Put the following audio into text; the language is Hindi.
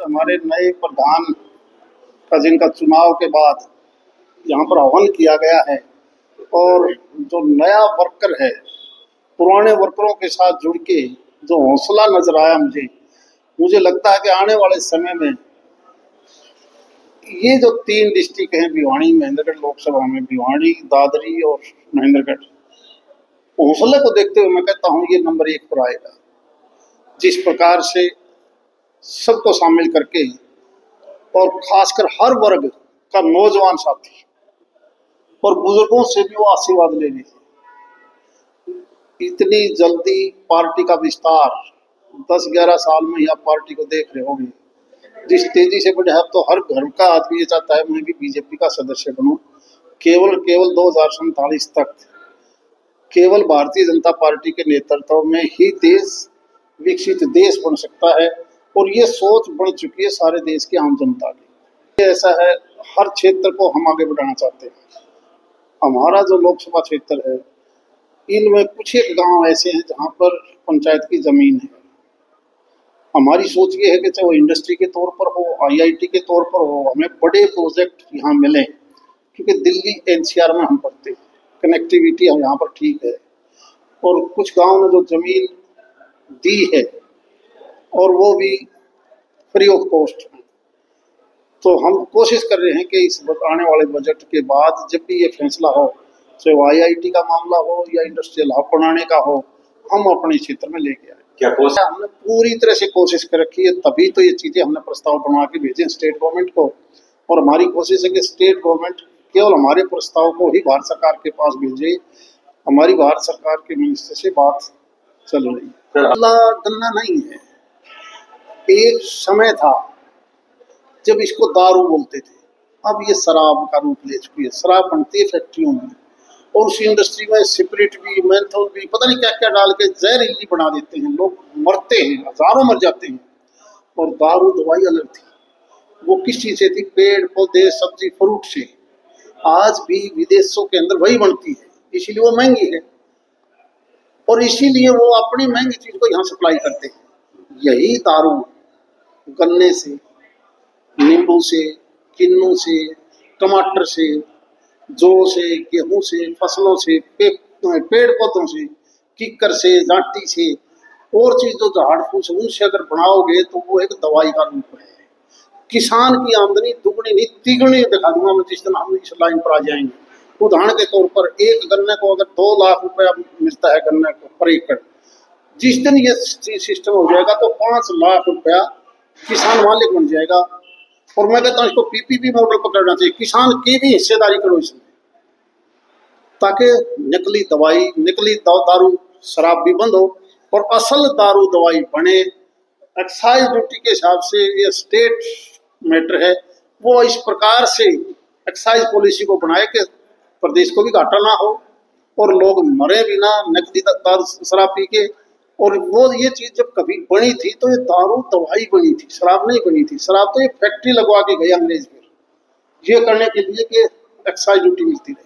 हमारे नए प्रधान का जिनका चुनाव के बाद यहाँ पर आह्वान किया गया है और जो नया वर्कर है पुराने वर्करों के साथ जुड़ के जो हौसला नजर आया मुझे लगता है कि आने वाले समय में ये जो 3 डिस्ट्रिक्ट हैं भिवाड़ी महेंद्रगढ़ लोकसभा में, भिवाड़ी दादरी और महेंद्रगढ़, हौसले को देखते हुए मैं कहता हूँ ये नंबर 1 पर आएगा। जिस प्रकार से सबको शामिल करके और खासकर हर वर्ग का नौजवान साथी और बुजुर्गों से भी वो आशीर्वाद ले रहे, इतनी जल्दी पार्टी का विस्तार 10-11 साल में यह पार्टी को देख रहे होंगे जिस तेजी से बढ़ा है। तो हर घर का आदमी ये चाहता है मैं भी बीजेपी का सदस्य बनूं। केवल 2047 तक केवल भारतीय जनता पार्टी के नेतृत्व में ही देश विकसित देश बन सकता है और ये सोच बन चुकी है सारे देश की आम जनता की। ऐसा है, हर क्षेत्र को हम आगे बढ़ाना चाहते हैं। हमारा जो लोकसभा क्षेत्र है इनमें कुछ एक गांव ऐसे हैं जहां पर पंचायत की जमीन है। हमारी सोच ये है कि चाहे वो इंडस्ट्री के तौर पर हो, IIT के तौर पर हो, हमें बड़े प्रोजेक्ट यहाँ मिले, क्योंकि दिल्ली NCR में हम पढ़ते हैं, कनेक्टिविटी हम यहाँ पर ठीक है। और कुछ गांव ने जो जमीन दी है और वो भी फ्री ऑफ कॉस्ट, तो हम कोशिश कर रहे हैं कि इस आने वाले बजट के बाद जब भी ये फैसला हो, चाहे वो IIT का मामला हो या इंडस्ट्रियल हब बनाने का हो, हम अपने क्षेत्र में लेके आए। क्या कोशिश हमने पूरी तरह से कोशिश कर रखी है, तभी तो ये चीजें हमने प्रस्ताव बनवा के भेजे स्टेट गवर्नमेंट को। और हमारी कोशिश है कि स्टेट गवर्नमेंट केवल हमारे प्रस्ताव को ही भारत सरकार के पास भेजे। हमारी भारत सरकार के मिनिस्टर से बात चल रही है। गन्ना नहीं है, एक समय था जब इसको दारू बोलते थे, अब ये शराब का रूप ले चुकी है। शराब बनती है फैक्ट्रियों में और उस इंडस्ट्री में स्पिरिट भी, मेंथोल भी, पता नहीं क्या क्या डाल के जहरीली बना देते हैं, लोग मरते हैं, हजारों मर जाते हैं। और दारू दवाई अलग थी, वो किस चीज से थी? पेड़ पौधे, सब्जी फ्रूट से। आज भी विदेशों के अंदर वही बनती है, इसीलिए वो महंगी है और इसीलिए वो अपनी महंगी चीज को यहाँ सप्लाई करते हैं। यही दारू गन्ने से, नींबू से, किन्नू से, टमाटर से, जौ से, गेहूं से, फसलों से, पेड़ पौधों से, किक्कर से, जाटी से और चीज जो झाड़ फूस उनसे अगर बनाओगे तो वो एक दवाई का रूप है। किसान की आमदनी दुगनी नहीं तिगुनी दिखा दूंगा मैं जिस दिन हम इस लाइन पर आ जाएंगे। उदाहरण के तौर पर एक गन्ने को अगर 2 लाख रुपया मिलता है गन्ने को पर एकड़, जिस दिन ये सिस्टम हो जाएगा तो 5 लाख रुपया किसान मालिक बन जाएगा। और मैं कहता हूँ इसको PPP मॉडल पकड़ना चाहिए, किसान की भी हिस्सेदारी करो इसमें, ताकि नकली दवाई, नकली दारू शराब भी बंद हो और असल दारू दवाई बने। एक्साइज ड्यूटी के हिसाब से ये स्टेट मैटर है, वो इस प्रकार से एक्साइज पॉलिसी को बनाए कि प्रदेश को भी घाटा ना हो और लोग मरे भी ना नकली दारू शराब पी के। और वो ये चीज जब कभी बनी थी तो ये दारू दवाई बनी थी, शराब नहीं बनी थी। शराब तो ये फैक्ट्री लगवा के गए अंग्रेज फिर ये करने के लिए कि एक्साइज ड्यूटी मिलती रहे।